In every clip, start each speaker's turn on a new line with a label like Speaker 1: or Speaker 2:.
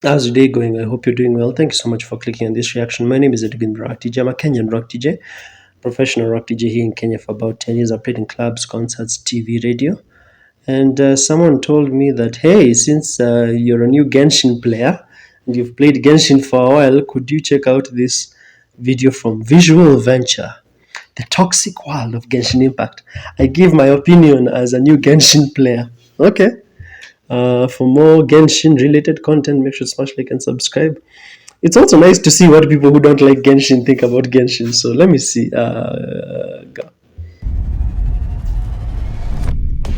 Speaker 1: How's your day going? I hope you're doing well. Thank you so much for clicking on this reaction. My name is Edwin Rock DJ. I'm a Kenyan rock DJ, professional rock DJ here in Kenya for about 10 years. I've played in clubs, concerts, TV, radio. And someone told me that, hey, since you're a new Genshin player and you've played Genshin for a while, could you check out this video from Visual Venture, the toxic world of Genshin Impact? I give my opinion as a new Genshin player. Okay. For more Genshin related content, make sure to smash like and subscribe. It's also nice to see what people who don't like Genshin think about Genshin. So let me see. Go.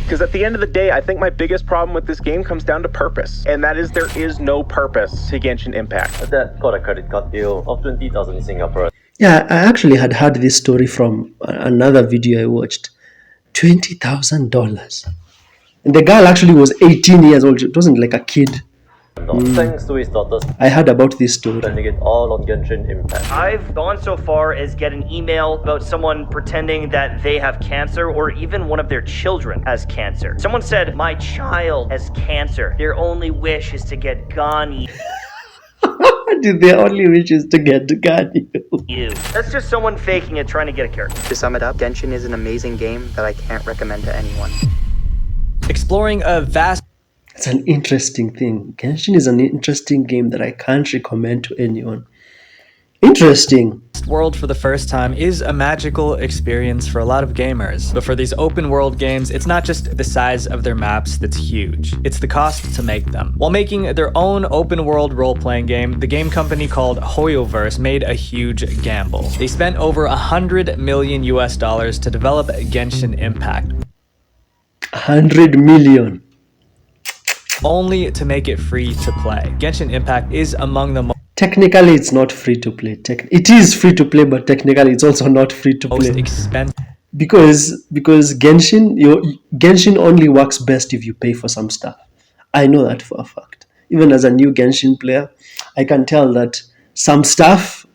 Speaker 2: Because at the end of the day, I think my biggest problem with this game comes down to purpose. And that is there is no purpose to Genshin Impact.
Speaker 3: Dad got a credit card deal of 20,000 Singapore.
Speaker 1: Yeah, I actually had heard this story from another video I watched. $20,000. And the girl actually was 18 years old. It wasn't like a kid.
Speaker 3: Thanks to his daughters
Speaker 1: I heard about this story.
Speaker 3: spending it all on Genshin Impact.
Speaker 4: I've gone so far as get an email about someone pretending that they have cancer or even one of their children has cancer. Someone said, my child has cancer. Their only wish is to get Gani.
Speaker 1: Their only wish is to get to Gani.
Speaker 4: You. That's just someone faking it, trying to get a character.
Speaker 5: To sum it up, Genshin is an amazing game that I can't recommend to anyone.
Speaker 6: Exploring a vast
Speaker 1: It's an interesting thing. Genshin is an interesting game that I can't recommend to anyone. Interesting.
Speaker 6: world for the first time is a magical experience for a lot of gamers. But for these open world games, it's not just the size of their maps that's huge, it's the cost to make them. While making their own open world role-playing game, the game company called Hoyoverse made a huge gamble. They spent over $100 million to develop Genshin Impact,
Speaker 1: 100 million.
Speaker 6: only to make it free to play. Genshin Impact is among the
Speaker 1: Technically, it's not free to play. It is free to play, but technically, it's also not free to
Speaker 6: most
Speaker 1: play.
Speaker 6: expensive
Speaker 1: Because Genshin only works best if you pay for some stuff. I know that for a fact. Even as a new Genshin player, I can tell that some stuff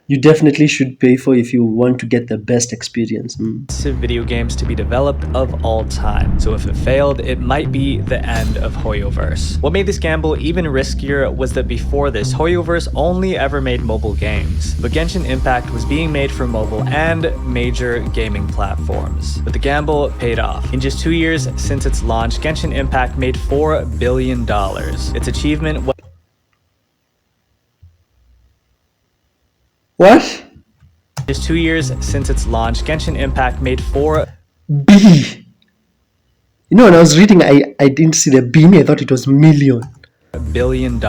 Speaker 1: you definitely should pay for if you want to get the best experience.
Speaker 6: video games to be developed of all time. So if it failed, it might be the end of Hoyoverse. What made this gamble even riskier was that before this, Hoyoverse only ever made mobile games. But Genshin Impact was being made for mobile and major gaming platforms. But the gamble paid off. In just 2 years since its launch, Genshin Impact made $4 billion. Its achievement was
Speaker 1: What?
Speaker 6: just 2 years since its launch, Genshin Impact made $4
Speaker 1: B. You know, when I was reading, I didn't see the B. I thought it was million.
Speaker 6: billion.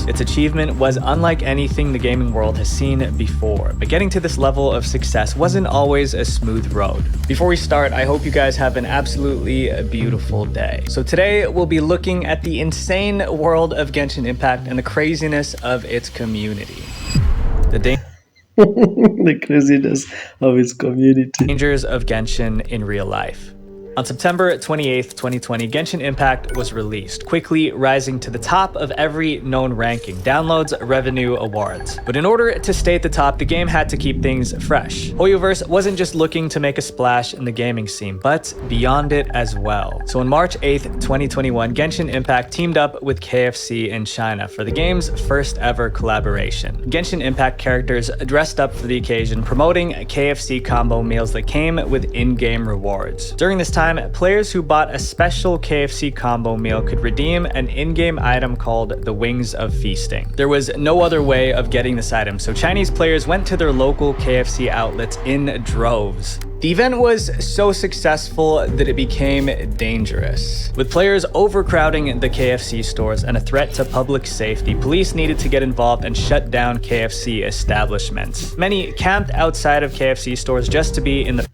Speaker 6: Its achievement was unlike anything the gaming world has seen before, but getting to this level of success wasn't always a smooth road. Before we start, I hope you guys have an absolutely beautiful day. So today we'll be looking at the insane world of Genshin Impact and the craziness of its community.
Speaker 1: The craziness of its community.
Speaker 6: Dangers of Genshin in real life. On September 28th, 2020, Genshin Impact was released, quickly rising to the top of every known ranking, downloads, revenue, awards. But in order to stay at the top, the game had to keep things fresh. Hoyoverse wasn't just looking to make a splash in the gaming scene, but beyond it as well. So on March 8th, 2021, Genshin Impact teamed up with KFC in China for the game's first ever collaboration. Genshin Impact characters dressed up for the occasion, promoting KFC combo meals that came with in-game rewards. During this time, players who bought a special KFC combo meal could redeem an in-game item called the Wings of Feasting. There was no other way of getting this item, so Chinese players went to their local KFC outlets in droves. The event was so successful that it became dangerous. With players overcrowding the KFC stores and a threat to public safety, police needed to get involved and shut down KFC establishments. Many camped outside of KFC stores just to be in the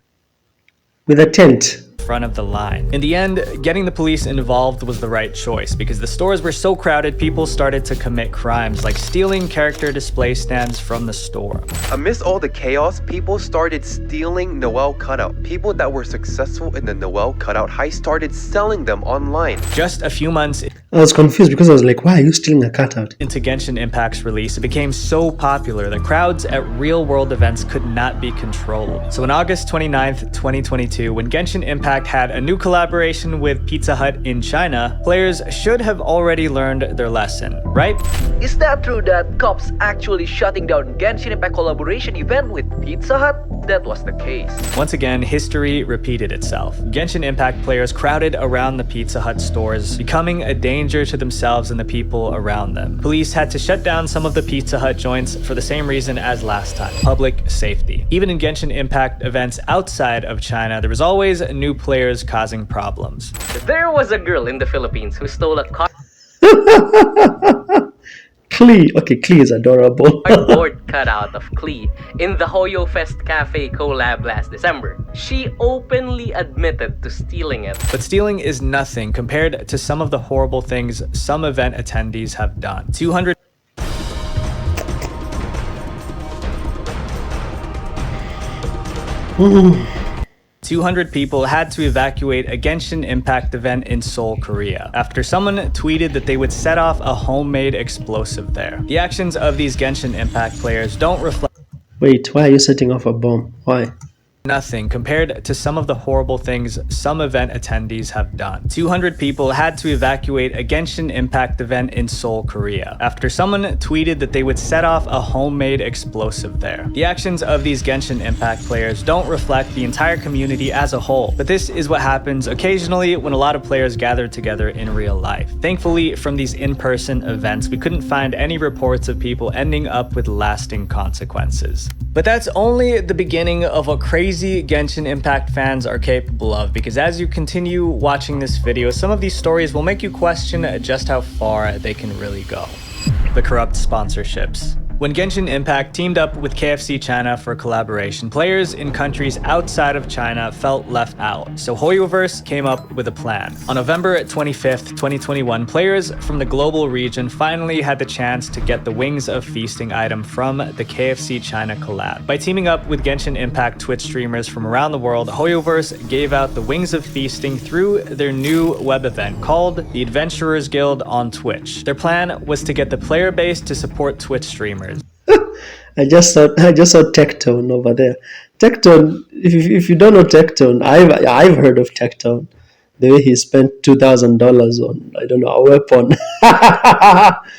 Speaker 1: With a tent.
Speaker 6: front of the line. In the end, getting the police involved was the right choice because the stores were so crowded, people started to commit crimes like stealing character display stands from the store.
Speaker 7: Amidst all the chaos, people started stealing Noel cutout. People that were successful in the Noel cutout heist started selling them online.
Speaker 6: Just a few months
Speaker 1: I was confused because I was like, why are you stealing a cutout?
Speaker 6: Into Genshin Impact's release, it became so popular that crowds at real-world events could not be controlled. So on August 29th, 2022, when Genshin Impact had a new collaboration with Pizza Hut in China, players should have already learned their lesson, right?
Speaker 8: Is that true that cops actually shutting down Genshin Impact collaboration event with Pizza Hut? That was the case.
Speaker 6: Once again, history repeated itself. Genshin Impact players crowded around the Pizza Hut stores, becoming a danger to themselves and the people around them. Police had to shut down some of the Pizza Hut joints for the same reason as last time: public safety. Even in Genshin Impact events outside of China, there was always new players causing problems.
Speaker 8: There was a girl in the Philippines who stole a
Speaker 1: Klee. Okay, Klee is adorable.
Speaker 8: cardboard cutout of Klee in the Hoyo Fest Cafe collab last December. She openly admitted to stealing it.
Speaker 6: But stealing is nothing compared to some of the horrible things some event attendees have done. 200 people had to evacuate a Genshin Impact event in Seoul, Korea, after someone tweeted that they would set off a homemade explosive there. The actions of these Genshin Impact players don't reflect
Speaker 1: Wait, why are you setting off a bomb? Why?
Speaker 6: nothing compared to some of the horrible things some event attendees have done. 200 people had to evacuate a Genshin Impact event in Seoul, Korea, after someone tweeted that they would set off a homemade explosive there. The actions of these Genshin Impact players don't reflect the entire community as a whole, but this is what happens occasionally when a lot of players gather together in real life. Thankfully, from these in-person events, we couldn't find any reports of people ending up with lasting consequences. But that's only the beginning of what crazy Genshin Impact fans are capable of, because as you continue watching this video, some of these stories will make you question just how far they can really go. The corrupt sponsorships. When Genshin Impact teamed up with KFC China for collaboration, players in countries outside of China felt left out, so Hoyoverse came up with a plan. On November 25th, 2021, players from the global region finally had the chance to get the Wings of Feasting item from the KFC China collab. By teaming up with Genshin Impact Twitch streamers from around the world, Hoyoverse gave out the Wings of Feasting through their new web event called the Adventurers Guild on Twitch. Their plan was to get the player base to support Twitch streamers.
Speaker 1: I just saw Tectone over there. Tectone, if you don't know Tectone, I've heard of Tectone. The way he spent $2,000 on, I don't know, a weapon.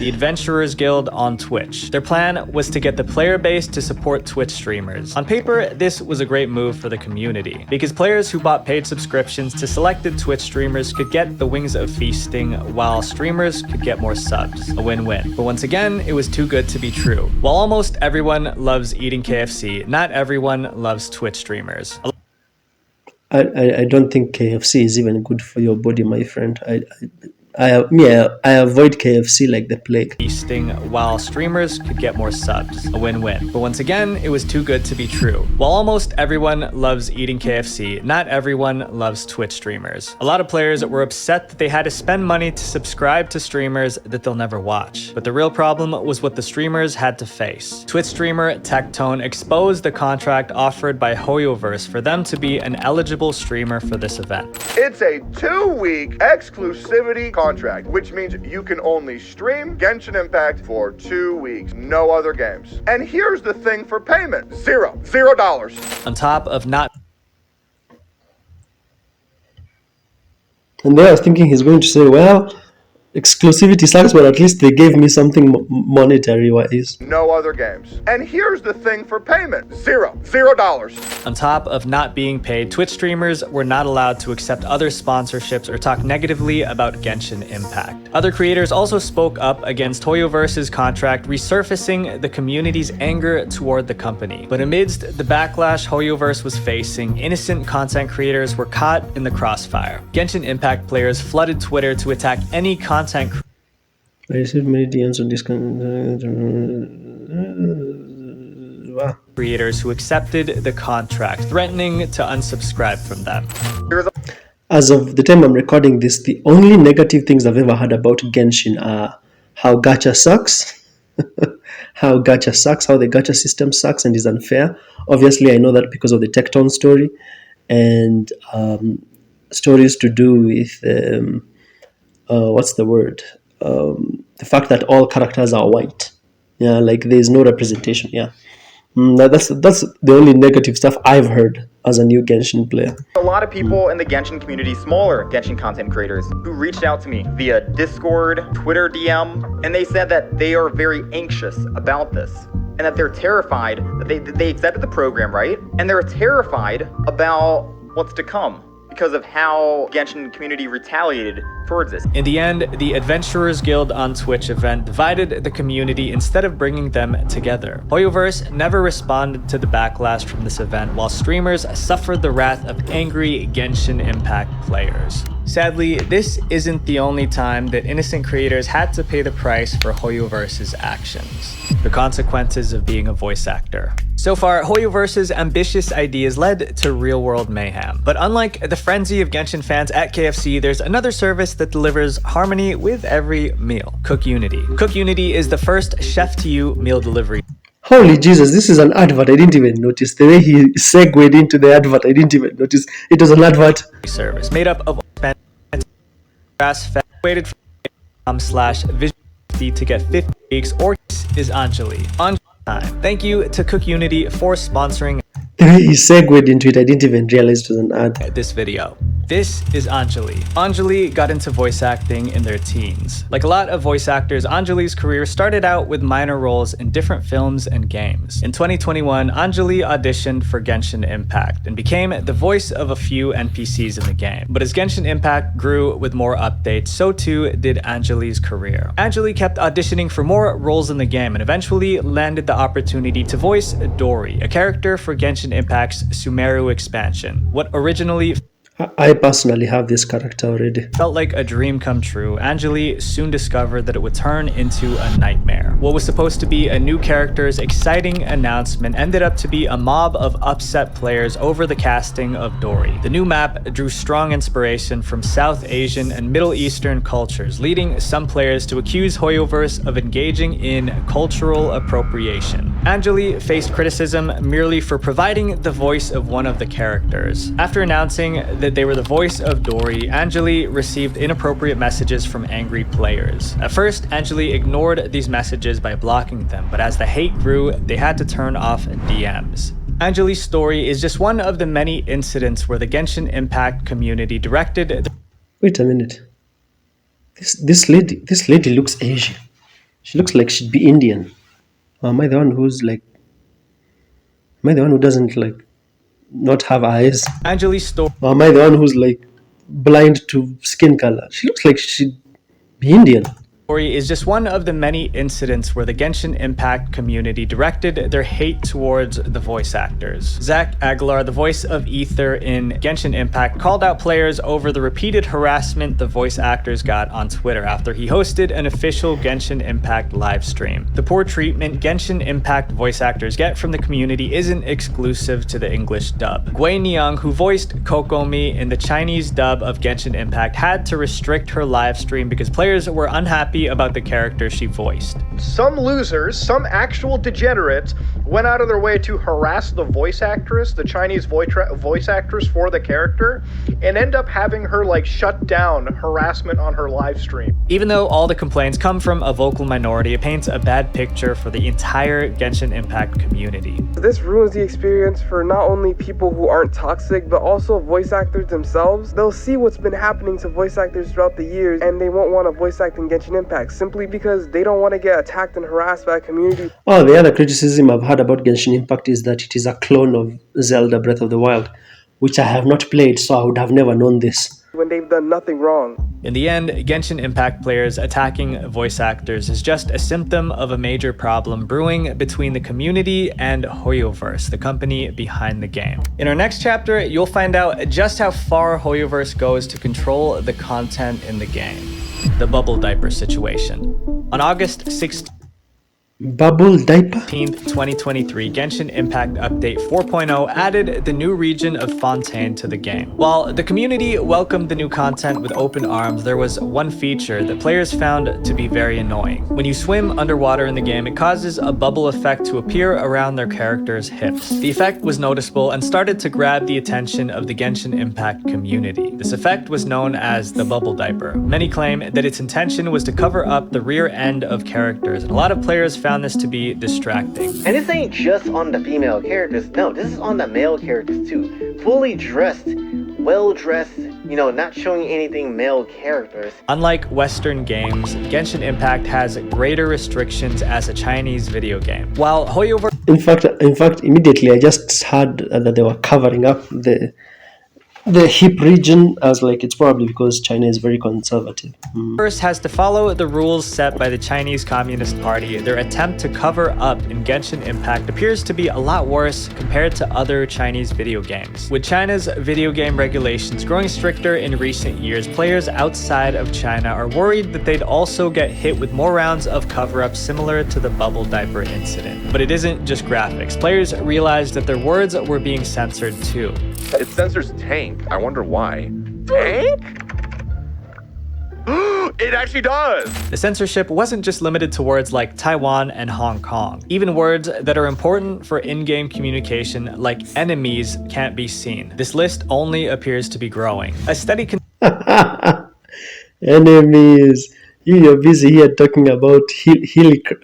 Speaker 6: The Adventurers Guild on Twitch. Their plan was to get the player base to support Twitch streamers. On paper, this was a great move for the community, because players who bought paid subscriptions to selected Twitch streamers could get the Wings of Feasting, while streamers could get more subs. A win-win. But once again, it was too good to be true. While almost everyone loves eating KFC, not everyone loves Twitch streamers.
Speaker 1: I don't think KFC is even good for your body, my friend. I avoid KFC like the plague.
Speaker 6: Feasting, while streamers could get more subs. A win-win. But once again, it was too good to be true. While almost everyone loves eating KFC, not everyone loves Twitch streamers. A lot of players were upset that they had to spend money to subscribe to streamers that they'll never watch. But the real problem was what the streamers had to face. Twitch streamer Tectone exposed the contract offered by Hoyoverse for them to be an eligible streamer for this event.
Speaker 9: It's a 2-week exclusivity contract, which means you can only stream Genshin Impact for 2 weeks, no other games. And here's the thing for payment: $0.
Speaker 6: On top of not
Speaker 1: And then I was thinking he's going to say, well, exclusivity sucks, but at least they gave me something monetary wise.
Speaker 9: No other games. And here's the thing for payment: $0.
Speaker 6: On top of not being paid, Twitch streamers were not allowed to accept other sponsorships or talk negatively about Genshin Impact. Other creators also spoke up against Hoyoverse's contract, resurfacing the community's anger toward the company. But amidst the backlash Hoyoverse was facing, innocent content creators were caught in the crossfire. Genshin Impact players flooded Twitter to attack any content
Speaker 1: I received many DMs on this.
Speaker 6: creators who accepted the contract, threatening to unsubscribe from them.
Speaker 1: As of the time I'm recording this, the only negative things I've ever heard about Genshin are how gacha sucks, how the gacha system sucks and is unfair. Obviously, I know that because of the Tecton story and stories to do with what's the word? The fact that all characters are white. Yeah, like there's no representation. Yeah. That's the only negative stuff I've heard as a new Genshin player.
Speaker 2: A lot of people in the Genshin community, smaller Genshin content creators, who reached out to me via Discord, Twitter DM, and they said that they are very anxious about this and that they're terrified that they accepted the program, right? And they're terrified about what's to come because of how Genshin community retaliated towards this.
Speaker 6: In the end, the Adventurers Guild on Twitch event divided the community instead of bringing them together. Hoyoverse never responded to the backlash from this event, while streamers suffered the wrath of angry Genshin Impact players. Sadly, this isn't the only time that innocent creators had to pay the price for Hoyoverse's actions. The consequences of being a voice actor. So far, Hoyoverse's ambitious ideas led to real-world mayhem. But unlike the frenzy of Genshin fans at KFC, there's another service that delivers harmony with every meal. Cook Unity. Cook Unity is the first chef-to-you meal delivery
Speaker 1: Holy Jesus, this is an advert. I didn't even notice. The way he segued into the advert, I didn't even notice. It was an advert.
Speaker 6: Service made up of grass-fed, waited for /visual to get 50 weeks, or is Anjali. On time. Thank you to Cook Unity for sponsoring
Speaker 1: The way he segued into it, I didn't even realize it was an ad.
Speaker 6: this video. This is Anjali. Anjali got into voice acting in their teens. Like a lot of voice actors, Anjali's career started out with minor roles in different films and games. In 2021, Anjali auditioned for Genshin Impact and became the voice of a few NPCs in the game. But as Genshin Impact grew with more updates, so too did Anjali's career. Anjali kept auditioning for more roles in the game and eventually landed the opportunity to voice Dori, a character for Genshin Impact's Sumeru expansion. What originally
Speaker 1: I personally have this character already.
Speaker 6: felt like a dream come true, Anjali soon discovered that it would turn into a nightmare. What was supposed to be a new character's exciting announcement ended up to be a mob of upset players over the casting of Dori. The new map drew strong inspiration from South Asian and Middle Eastern cultures, leading some players to accuse Hoyoverse of engaging in cultural appropriation. Anjali faced criticism merely for providing the voice of one of the characters. After announcing that they were the voice of Dori, Anjali received inappropriate messages from angry players. At first, Anjali ignored these messages by blocking them, but as the hate grew, they had to turn off DMs. Anjali's story is just one of the many incidents where the Genshin Impact community directed.
Speaker 1: Wait a minute. This lady looks Asian. She looks like she'd be Indian. Am I the one who's like? Am I the one who doesn't like not have eyes?
Speaker 6: Anjali's story.
Speaker 1: Or am I the one who's like blind to skin color? She looks like she'd be Indian.
Speaker 6: Is just one of the many incidents where the Genshin Impact community directed their hate towards the voice actors. Zach Aguilar, the voice of Ether in Genshin Impact, called out players over the repeated harassment the voice actors got on Twitter after he hosted an official Genshin Impact live stream. The poor treatment Genshin Impact voice actors get from the community isn't exclusive to the English dub. Gui Niang, who voiced Kokomi in the Chinese dub of Genshin Impact, had to restrict her live stream because players were unhappy about the character she voiced.
Speaker 10: Some losers, some actual degenerates, went out of their way to harass the voice actress, the Chinese voice actress for the character, and end up having her like shut down harassment on her live stream.
Speaker 6: Even though all the complaints come from a vocal minority, it paints a bad picture for the entire Genshin Impact community.
Speaker 11: This ruins the experience for not only people who aren't toxic, but also voice actors themselves. They'll see what's been happening to voice actors throughout the years, and they won't want to voice act in Genshin Impact simply because they don't want to get attacked and harassed by a community.
Speaker 1: Oh, the other criticism I've heard about Genshin Impact is that it is a clone of Zelda Breath of the Wild, which I have not played, so I would have never known this.
Speaker 11: When they've done nothing wrong.
Speaker 6: In the end, Genshin Impact players attacking voice actors is just a symptom of a major problem brewing between the community and Hoyoverse, the company behind the game. In our next chapter, you'll find out just how far Hoyoverse goes to control the content in the game. The bubble diaper situation. On August 16th,
Speaker 1: Bubble Diaper?
Speaker 6: 2023, Genshin Impact Update 4.0 added the new region of Fontaine to the game. While the community welcomed the new content with open arms, there was one feature that players found to be very annoying. When you swim underwater in the game, it causes a bubble effect to appear around their character's hips. The effect was noticeable and started to grab the attention of the Genshin Impact community. This effect was known as the bubble diaper. Many claim that its intention was to cover up the rear end of characters, and a lot of players found this to be distracting.
Speaker 12: And this ain't just on the female characters, no, this is on the male characters too. Fully dressed, well dressed, not showing anything male characters.
Speaker 6: Unlike Western games, Genshin Impact has greater restrictions as a Chinese video game. While Hoyoverse
Speaker 1: In fact, immediately I just heard that they were covering up the hip region. I was like, it's probably because China is very conservative.
Speaker 6: First has to follow the rules set by the Chinese Communist Party. Their attempt to cover up in Genshin Impact appears to be a lot worse compared to other Chinese video games. With China's video game regulations growing stricter in recent years, players outside of China are worried that they'd also get hit with more rounds of cover-up similar to the bubble diaper incident. But it isn't just graphics. Players realized that their words were being censored too.
Speaker 13: It censors tank. I wonder why. Tank? It actually does!
Speaker 6: The censorship wasn't just limited to words like Taiwan and Hong Kong. Even words that are important for in-game communication, like enemies, can't be seen. This list only appears to be growing. A steady
Speaker 1: Enemies. You're busy here talking about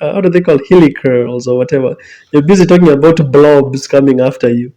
Speaker 1: how do they call hilly curls or whatever. You're busy talking about blobs coming after you,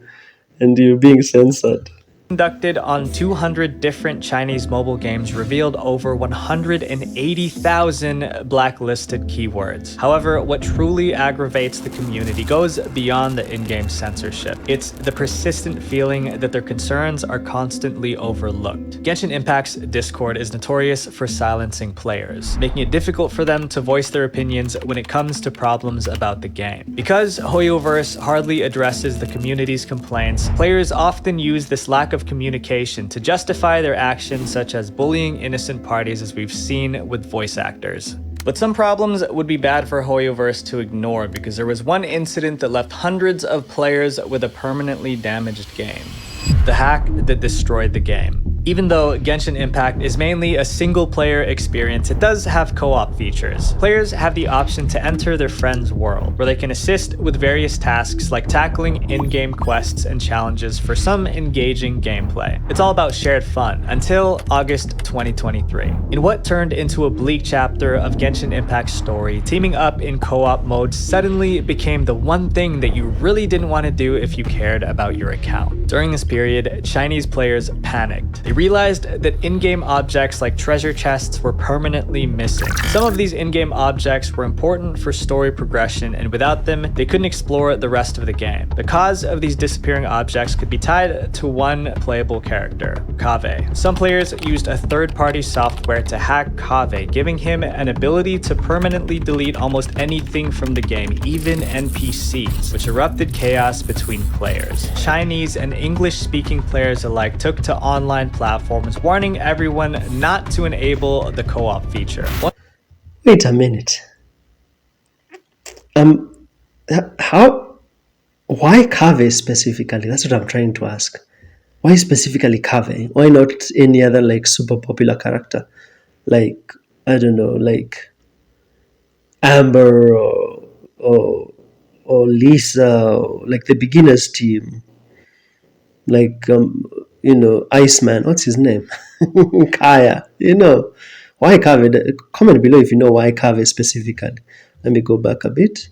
Speaker 1: and you're being censored.
Speaker 6: Conducted on 200 different Chinese mobile games revealed over 180,000 blacklisted keywords. However, what truly aggravates the community goes beyond the in-game censorship. It's the persistent feeling that their concerns are constantly overlooked. Genshin Impact's Discord is notorious for silencing players, making it difficult for them to voice their opinions when it comes to problems about the game. Because Hoyoverse hardly addresses the community's complaints, players often use this lack of communication to justify their actions, such as bullying innocent parties, as we've seen with voice actors. But some problems would be bad for Hoyoverse to ignore, because there was one incident that left hundreds of players with a permanently damaged game. The hack that destroyed the game. Even though Genshin Impact is mainly a single-player experience, it does have co-op features. Players have the option to enter their friend's world, where they can assist with various tasks like tackling in-game quests and challenges for some engaging gameplay. It's all about shared fun, until August 2023. In what turned into a bleak chapter of Genshin Impact's story, teaming up in co-op mode suddenly became the one thing that you really didn't want to do if you cared about your account. During this period, Chinese players panicked. They realized that in-game objects like treasure chests were permanently missing. Some of these in-game objects were important for story progression, and without them, they couldn't explore the rest of the game. The cause of these disappearing objects could be tied to one playable character, Kaveh. Some players used a third-party software to hack Kaveh, giving him an ability to permanently delete almost anything from the game, even NPCs, which erupted chaos between players. Chinese and English-speaking players alike took to online platforms, warning everyone not to enable the co-op feature.
Speaker 1: Wait a minute. Why Kaveh specifically? That's what I'm trying to ask. Why specifically Kaveh? Why not any other super popular character? I don't know, Amber or Lisa, or the beginners team. Iceman, what's his name? Kaya, Why Kaveh? Comment below if you know why Kaveh specifically. Let me go back a bit.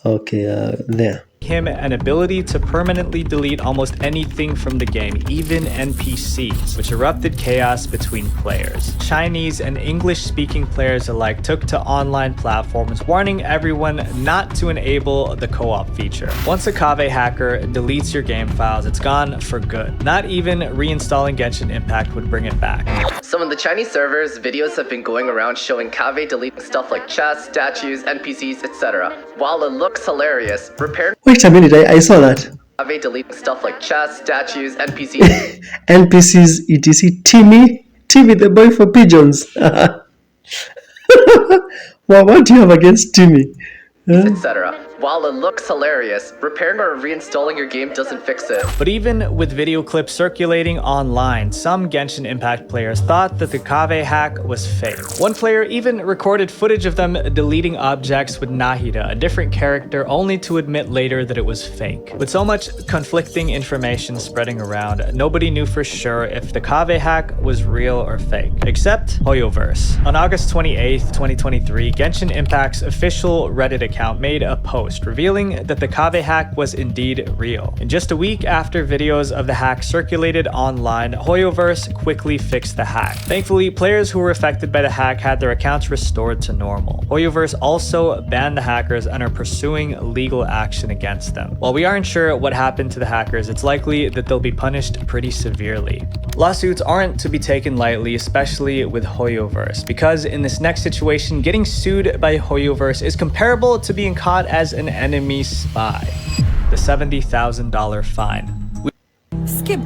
Speaker 1: Okay, there.
Speaker 6: Him an ability to permanently delete almost anything from the game, even NPCs, which erupted chaos between players. Chinese and English-speaking players alike took to online platforms, warning everyone not to enable the co-op feature. Once a Kaveh hacker deletes your game files, it's gone for good. Not even reinstalling Genshin Impact would bring it back.
Speaker 14: Some of the Chinese servers, videos have been going around showing Kaveh deleting stuff like chests, statues, NPCs, etc. While it looks hilarious,
Speaker 1: Wait a minute, I saw that.
Speaker 14: Kaveh deleting stuff like chests, statues, NPCs.
Speaker 1: NPCs, etc. Timmy the boy for pigeons. Well, what do you have against Timmy?
Speaker 14: etc. While it looks hilarious, repairing or reinstalling your game doesn't fix it.
Speaker 6: But even with video clips circulating online, some Genshin Impact players thought that the Kave hack was fake. One player even recorded footage of them deleting objects with Nahida, a different character, only to admit later that it was fake. With so much conflicting information spreading around, nobody knew for sure if the Kave hack was real or fake, except Hoyoverse. On August 28th, 2023, Genshin Impact's official Reddit account made a post revealing that the Kave hack was indeed real. And just a week after videos of the hack circulated online, Hoyoverse quickly fixed the hack. Thankfully, players who were affected by the hack had their accounts restored to normal. Hoyoverse also banned the hackers and are pursuing legal action against them. While we aren't sure what happened to the hackers, it's likely that they'll be punished pretty severely. Lawsuits aren't to be taken lightly, especially with Hoyoverse, because in this next situation, getting sued by Hoyoverse is comparable to being caught as an enemy spy. The $70,000 fine.
Speaker 15: Skip.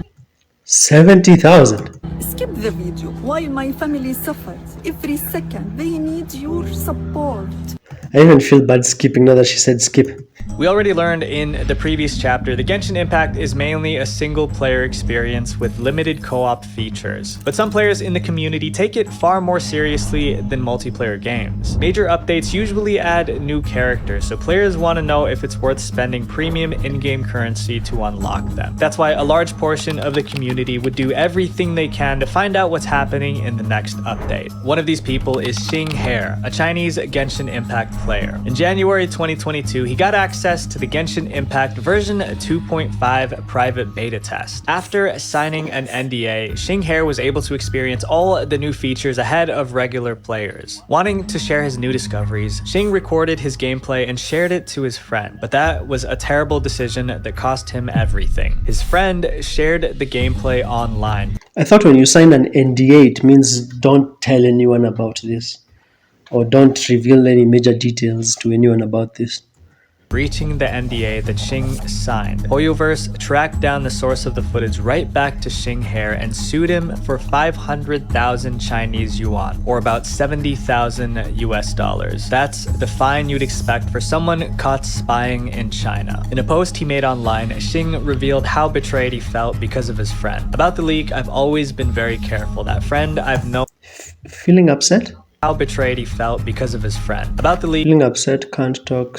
Speaker 1: 70,000.
Speaker 15: Skip the video. While my family suffers every second, they need your support.
Speaker 1: I even feel bad skipping now that she said skip.
Speaker 6: We already learned in the previous chapter that Genshin Impact is mainly a single-player experience with limited co-op features. But some players in the community take it far more seriously than multiplayer games. Major updates usually add new characters, so players want to know if it's worth spending premium in-game currency to unlock them. That's why a large portion of the community would do everything they can to find out what's happening in the next update. One of these people is Shing Hair, a Chinese Genshin Impact player. In January 2022, he got access to the Genshin Impact version 2.5 private beta test. After signing an NDA, Shing Hair was able to experience all the new features ahead of regular players. Wanting to share his new discoveries, Shing recorded his gameplay and shared it to his friend, but that was a terrible decision that cost him everything. His friend shared the gameplay online.
Speaker 1: I thought when you sign an NDA, it means don't tell anyone about this, or don't reveal any major details to anyone about this.
Speaker 6: Breaching the NDA that Shing signed. Hoyoverse tracked down the source of the footage right back to Shing Hair and sued him for 500,000 Chinese yuan, or about 70,000 US dollars. That's the fine you'd expect for someone caught spying in China. In a post he made online, Shing revealed how betrayed he felt because of his friend. About the leak, I've always been very careful. That friend I've known.
Speaker 1: Feeling upset?
Speaker 6: How betrayed he felt because of his friend. About the leak.
Speaker 1: Feeling upset, can't talk,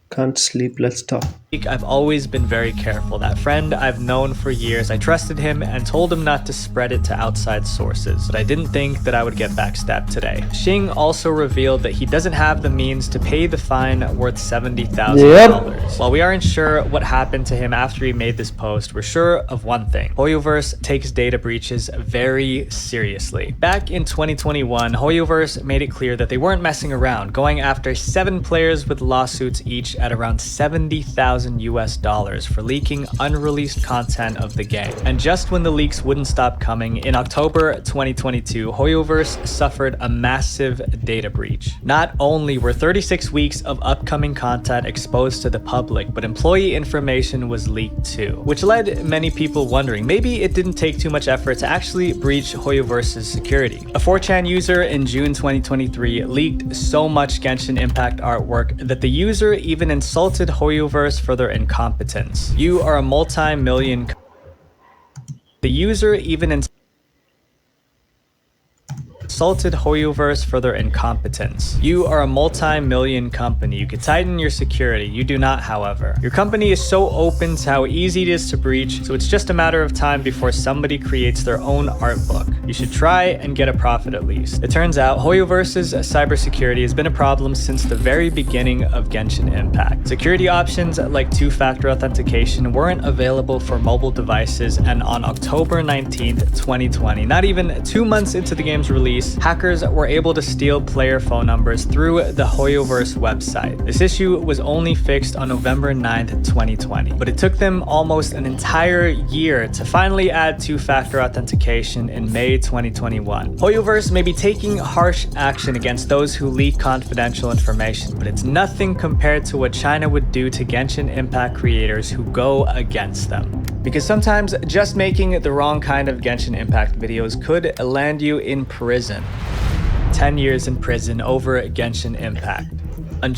Speaker 1: can't sleep, let's talk.
Speaker 6: I've always been very careful. That friend I've known for years, I trusted him and told him not to spread it to outside sources, but I didn't think that I would get backstabbed today. Shing also revealed that he doesn't have the means to pay the fine worth $70,000. While we aren't sure what happened to him after he made this post, we're sure of one thing. Hoyoverse takes data breaches very seriously. Back in 2021, Hoyoverse made it clear that they weren't messing around, going after 7 players with lawsuits each at around 70,000 US dollars for leaking unreleased content of the game. And just when the leaks wouldn't stop coming, in October 2022, Hoyoverse suffered a massive data breach. Not only were 36 weeks of upcoming content exposed to the public, but employee information was leaked too, which led many people wondering maybe it didn't take too much effort to actually breach Hoyoverse's security. A 4chan user in June 2023 leaked so much Genshin Impact artwork that the user even insulted Hoyoverse for their incompetence. You are a multi-million. The user even insulted Hoyoverse for their incompetence. You are a multi-million company. You could tighten your security. You do not, however. Your company is so open to how easy it is to breach, so it's just a matter of time before somebody creates their own art book. You should try and get a profit at least. It turns out Hoyoverse's cybersecurity has been a problem since the very beginning of Genshin Impact. Security options like two-factor authentication weren't available for mobile devices, and on October 19th, 2020, not even 2 months into the game's release, hackers were able to steal player phone numbers through the Hoyoverse website. This issue was only fixed on November 9th, 2020, but it took them almost an entire year to finally add two-factor authentication in May 2021. Hoyoverse may be taking harsh action against those who leak confidential information, but it's nothing compared to what China would do to Genshin Impact creators who go against them. Because sometimes just making the wrong kind of Genshin Impact videos could land you in prison. 10 years in prison over Genshin Impact. On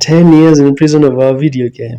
Speaker 1: 10 years in prison over a video game.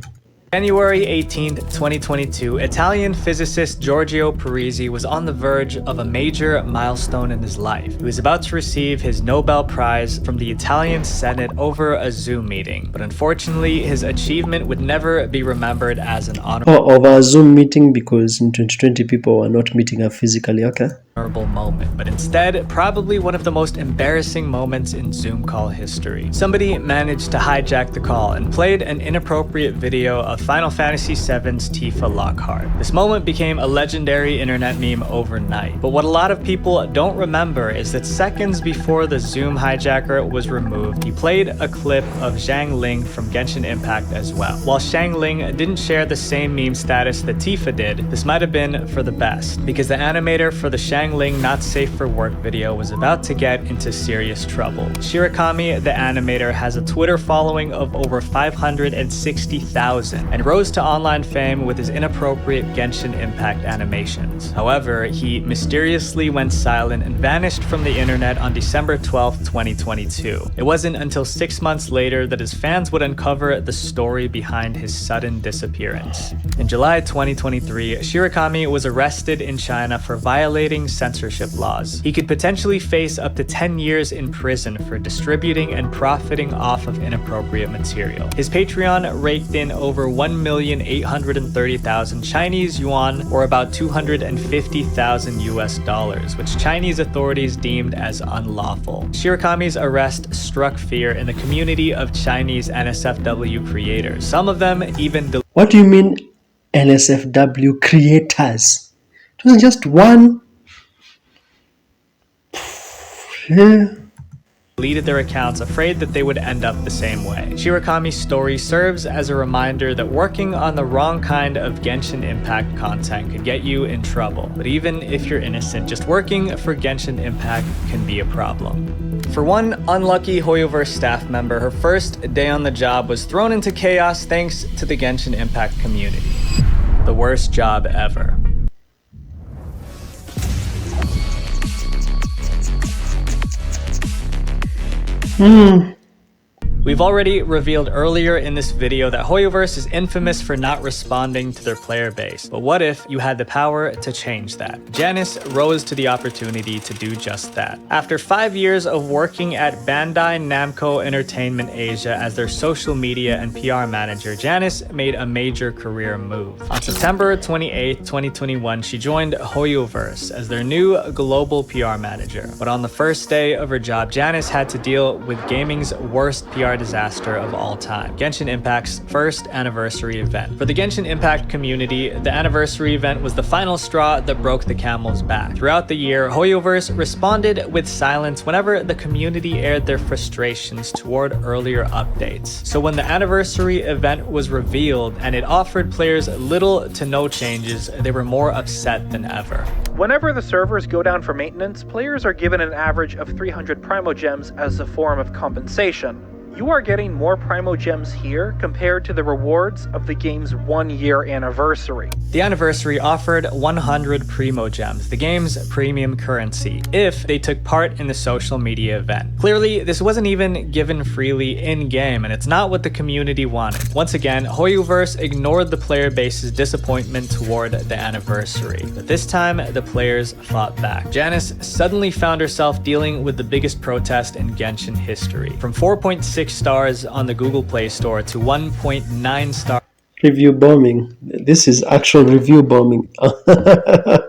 Speaker 6: January 18, 2022, Italian physicist Giorgio Parisi was on the verge of a major milestone in his life. He was about to receive his Nobel Prize from the Italian Senate over a Zoom meeting, but unfortunately, his achievement would never be remembered as an
Speaker 1: over a Zoom meeting, because in 2020 people were not meeting up physically, okay?
Speaker 6: moment, but instead probably one of the most embarrassing moments in Zoom call history. Somebody managed to hijack the call and played an inappropriate video of Final Fantasy VII's Tifa Lockhart. This moment became a legendary internet meme overnight, but what a lot of people don't remember is that seconds before the Zoom hijacker was removed, he played a clip of Zhang Ling from Genshin Impact as well. While Zhang Ling didn't share the same meme status that Tifa did, this might have been for the best, because the animator for the Zhang Ling Not Safe for Work video was about to get into serious trouble. Shirakami, the animator, has a Twitter following of over 560,000 and rose to online fame with his inappropriate Genshin Impact animations. However, he mysteriously went silent and vanished from the internet on December 12, 2022. It wasn't until 6 months later that his fans would uncover the story behind his sudden disappearance. In July 2023, Shirakami was arrested in China for violating censorship laws. He could potentially face up to 10 years in prison for distributing and profiting off of inappropriate material. His Patreon raked in over 1,830,000 Chinese yuan, or about 250,000 US dollars, which Chinese authorities deemed as unlawful. Shirakami's arrest struck fear in the community of Chinese NSFW creators. Some of them even
Speaker 1: What do you mean NSFW creators? It wasn't just one.
Speaker 6: deleted their accounts, afraid that they would end up the same way. Shirakami's story serves as a reminder that working on the wrong kind of Genshin Impact content could get you in trouble. But even if you're innocent, just working for Genshin Impact can be a problem. For one unlucky Hoyoverse staff member, her first day on the job was thrown into chaos thanks to the Genshin Impact community. The worst job ever. We've already revealed earlier in this video that Hoyoverse is infamous for not responding to their player base. But what if you had the power to change that? Janice rose to the opportunity to do just that. After 5 years of working at Bandai Namco Entertainment Asia as their social media and PR manager, Janice made a major career move. On September 28, 2021, she joined Hoyoverse as their new global PR manager. But on the first day of her job, Janice had to deal with gaming's worst PR disaster of all time, Genshin Impact's first anniversary event. For the Genshin Impact community, the anniversary event was the final straw that broke the camel's back. Throughout the year, Hoyoverse responded with silence whenever the community aired their frustrations toward earlier updates. So when the anniversary event was revealed and it offered players little to no changes, they were more upset than ever.
Speaker 10: Whenever the servers go down for maintenance, players are given an average of 300 Primo Gems as a form of compensation. You are getting more Primo Gems here compared to the rewards of the game's 1-year anniversary.
Speaker 6: The anniversary offered 100 Primo Gems, the game's premium currency, if they took part in the social media event. Clearly, this wasn't even given freely in-game, and it's not what the community wanted. Once again, Hoyoverse ignored the player base's disappointment toward the anniversary. But this time, the players fought back. Janice suddenly found herself dealing with the biggest protest in Genshin history. From 4.6 stars on the Google Play Store to 1.9 stars.
Speaker 1: Review bombing. This is actual review bombing. Huh?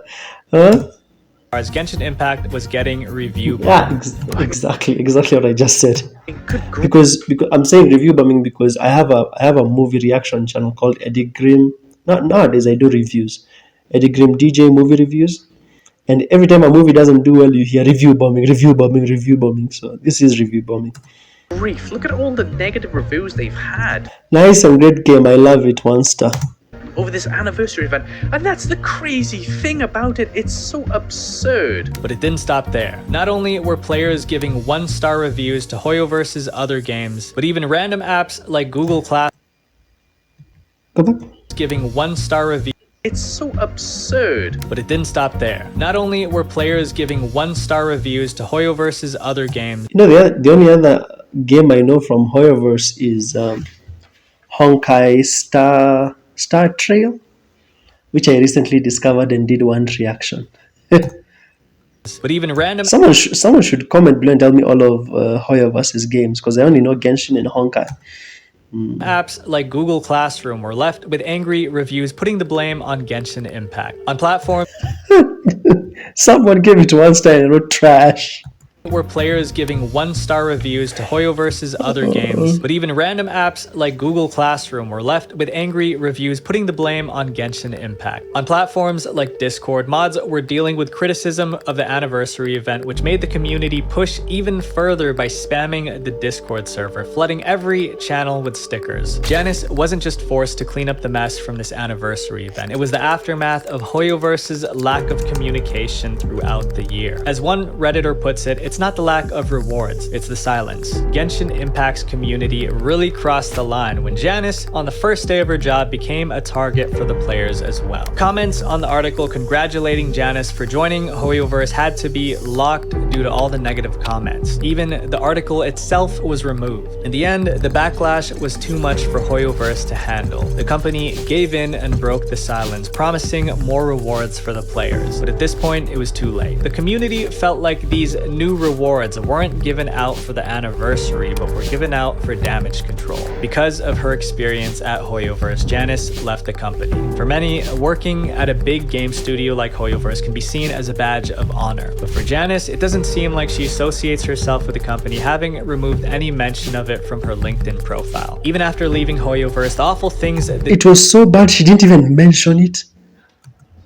Speaker 6: As Genshin Impact was getting review bombing.
Speaker 1: Yeah, exactly what I just said. Because I'm saying review bombing because I have a movie reaction channel called Eddie Grimm. Nowadays I do reviews. Eddie Grimm DJ movie reviews. And every time a movie doesn't do well, you hear review bombing, review bombing, review bombing. So this is review bombing.
Speaker 16: Grief, look at all the negative reviews they've had.
Speaker 1: Nice and great game, I love it, 1 star.
Speaker 16: Over this anniversary event, and that's the crazy thing about it, it's so absurd.
Speaker 6: But it didn't stop there. Not only were players giving 1-star reviews to Hoyoverse's other games, but even random apps like Google Class giving 1-star reviews.
Speaker 16: It's so absurd.
Speaker 6: But it didn't stop there. Not only were players giving 1-star reviews to Hoyoverse's other games.
Speaker 1: You know, the only other game I know from Hoyoverse is Honkai Star Trail, which I recently discovered and did one reaction.
Speaker 6: But even random
Speaker 1: Someone should comment below and tell me all of Hoyoverse's games, because I only know Genshin and Honkai.
Speaker 6: apps like Google Classroom were left with angry reviews putting the blame on Genshin Impact. On platforms
Speaker 1: Someone gave it 1 star and wrote trash.
Speaker 6: were players giving 1-star reviews to Hoyoverse's other games, but even random apps like Google Classroom were left with angry reviews putting the blame on Genshin Impact. On platforms like Discord, mods were dealing with criticism of the anniversary event, which made the community push even further by spamming the Discord server, flooding every channel with stickers. Janice wasn't just forced to clean up the mess from this anniversary event, it was the aftermath of Hoyoverse's lack of communication throughout the year. As one Redditor puts it, it's not the lack of rewards, it's the silence. Genshin Impact's community really crossed the line when Janice, on the first day of her job, became a target for the players as well. Comments on the article congratulating Janice for joining Hoyoverse had to be locked due to all the negative comments. Even the article itself was removed. In the end, the backlash was too much for Hoyoverse to handle. The company gave in and broke the silence, promising more rewards for the players. But at this point, it was too late. The community felt like these new rewards weren't given out for the anniversary, but were given out for damage control. Because of her experience at Hoyoverse, Janice left the company. For many, working at a big game studio like Hoyoverse can be seen as a badge of honor. But for Janice, it doesn't seem like she associates herself with the company, having removed any mention of it from her LinkedIn profile. Even after leaving Hoyoverse, the awful things that
Speaker 1: It was so bad she didn't even mention it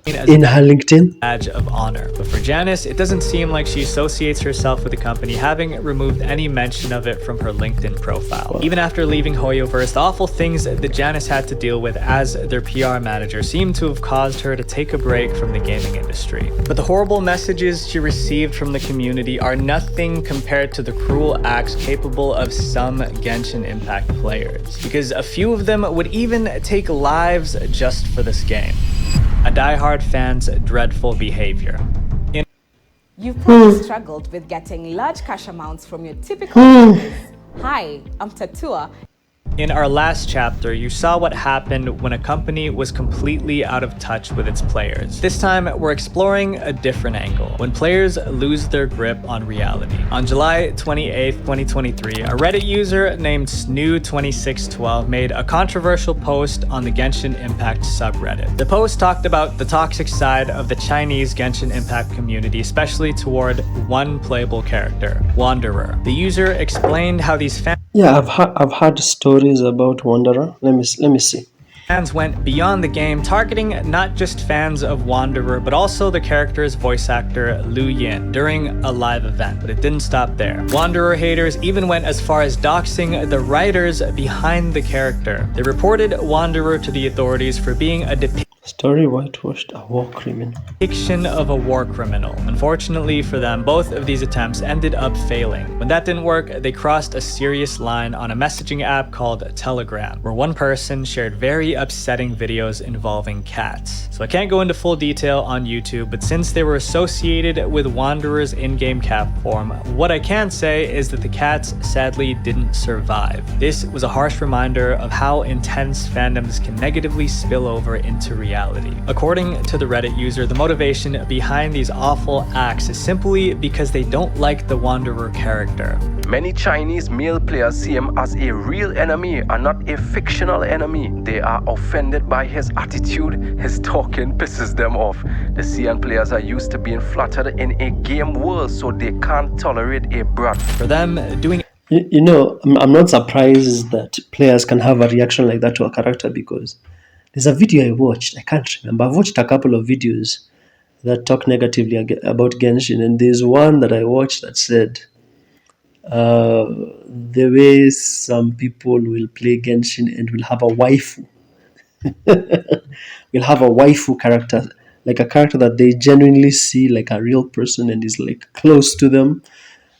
Speaker 1: in her LinkedIn.
Speaker 6: Badge of honor. But for Janice, it doesn't seem like she associates herself with the company, having removed any mention of it from her LinkedIn profile. Even after leaving Hoyoverse, the awful things that Janice had to deal with as their PR manager seem to have caused her to take a break from the gaming industry. But the horrible messages she received from the community are nothing compared to the cruel acts capable of some Genshin Impact players, because a few of them would even take lives just for this game. A diehard fan's dreadful behavior.
Speaker 17: You've probably struggled with getting large cash amounts from your typical business. Hi, I'm Tatua.
Speaker 6: In our last chapter, you saw what happened when a company was completely out of touch with its players. This time, we're exploring a different angle, when players lose their grip on reality. On July 28, 2023, a Reddit user named Snoo2612 made a controversial post on the Genshin Impact subreddit. The post talked about the toxic side of the Chinese Genshin Impact community, especially toward one playable character, Wanderer. The user explained how these fans
Speaker 1: I've heard stories about Wanderer. Let me see.
Speaker 6: Fans went beyond the game, targeting not just fans of Wanderer, but also the character's voice actor, Lu Yin, during a live event. But it didn't stop there. Wanderer haters even went as far as doxing the writers behind the character. They reported Wanderer to the authorities for being a
Speaker 1: Story whitewashed, a war criminal.
Speaker 6: depiction of a war criminal. Unfortunately for them, both of these attempts ended up failing. When that didn't work, they crossed a serious line on a messaging app called Telegram, where one person shared very upsetting videos involving cats. So I can't go into full detail on YouTube, but since they were associated with Wanderer's in-game cat form, what I can say is that the cats sadly didn't survive. This was a harsh reminder of how intense fandoms can negatively spill over into reality. According to the Reddit user, the motivation behind these awful acts is simply because they don't like the Wanderer character.
Speaker 18: Many Chinese male players see him as a real enemy and not a fictional enemy. They are offended by his attitude, his talking pisses them off. The CN players are used to being flattered in a game world, so they can't tolerate a brat.
Speaker 6: For them, doing
Speaker 1: I'm not surprised that players can have a reaction like that to a character, because there's a video I watched, I can't remember. I've watched a couple of videos that talk negatively about Genshin, and there's one that I watched that said, the way some people will play Genshin and will have a waifu. Will have a waifu character, like a character that they genuinely see like a real person and is like close to them,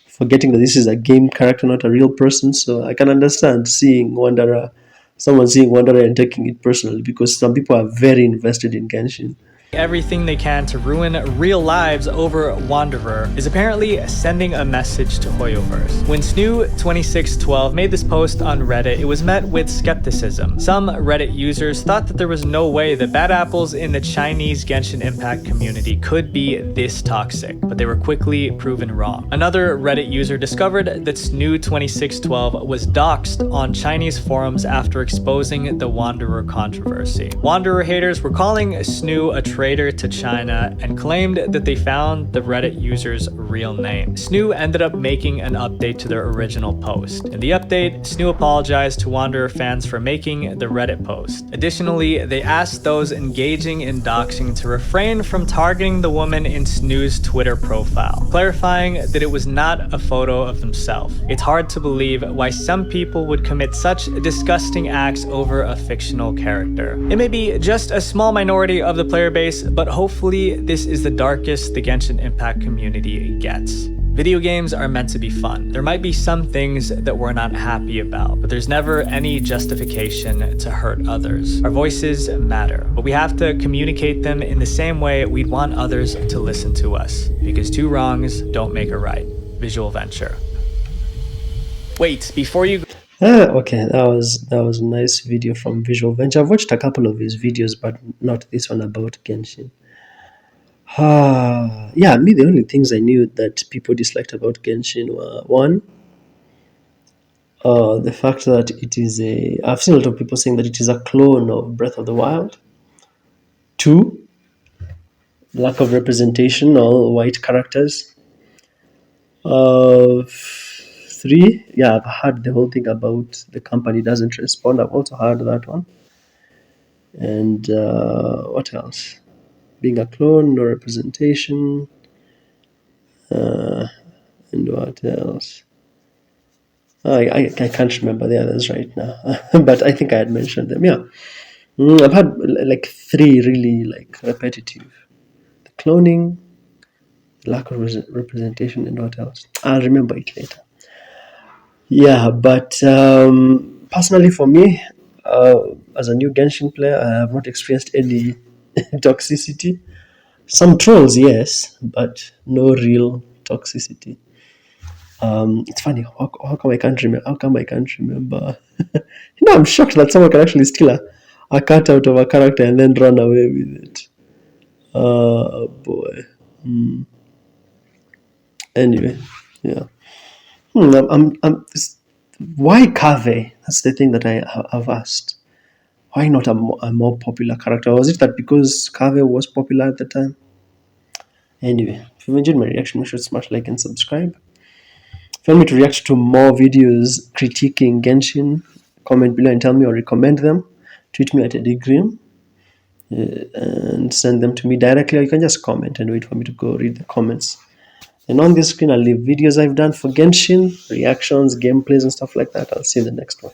Speaker 1: forgetting that this is a game character, not a real person. So I can understand someone seeing Wanderer and taking it personally, because some people are very invested in Genshin.
Speaker 6: everything they can to ruin real lives over Wanderer is apparently sending a message to Hoyoverse. When Snoo2612 made this post on Reddit, it was met with skepticism. Some Reddit users thought that there was no way that bad apples in the Chinese Genshin Impact community could be this toxic, but they were quickly proven wrong. Another Reddit user discovered that Snoo2612 was doxxed on Chinese forums after exposing the Wanderer controversy. Wanderer haters were calling Snoo a traitor to China and claimed that they found the Reddit user's real name. Snoo ended up making an update to their original post. In the update, Snoo apologized to Wanderer fans for making the Reddit post. Additionally, they asked those engaging in doxing to refrain from targeting the woman in Snoo's Twitter profile, clarifying that it was not a photo of himself. It's hard to believe why some people would commit such disgusting acts over a fictional character. It may be just a small minority of the player base, but hopefully this is the darkest the Genshin Impact community gets. Video games are meant to be fun. There might be some things that we're not happy about, but there's never any justification to hurt others. Our voices matter, but we have to communicate them in the same way we'd want others to listen to us, because two wrongs don't make a right. Visual Venture. Wait, before you...
Speaker 1: Okay, that was a nice video from Visual Venture. I've watched a couple of his videos, but not this one about Genshin. Yeah, me, the only things I knew that people disliked about Genshin were, one, the fact that it is I've seen a lot of people saying that it is a clone of Breath of the Wild. Two, lack of representation, all white characters. Three, yeah, I've heard the whole thing about the company doesn't respond. I've also heard that one. And what else? Being a clone, no representation. And what else? I can't remember the others right now, but I think I had mentioned them. Yeah, I've had like three really like repetitive: the cloning, lack of representation, and what else? I'll remember it later. Yeah, but personally for me, as a new Genshin player, I have not experienced any toxicity. Some trolls, yes, but no real toxicity. It's funny. How come I can't remember? How come I can't remember? I'm shocked that someone can actually steal a cut out of a character and then run away with it. Oh boy. Anyway, yeah. Why Cave? That's the thing that I've asked. Why not a more popular character? Was it that because Cave was popular at the time? Anyway, if you enjoyed my reaction, make sure to smash like and subscribe. If you want me to react to more videos critiquing Genshin, comment below and tell me or recommend them. Tweet me at EddieGream and send them to me directly, or you can just comment and wait for me to go read the comments. And on this screen, I'll leave videos I've done for Genshin, reactions, gameplays, and stuff like that. I'll see you in the next one.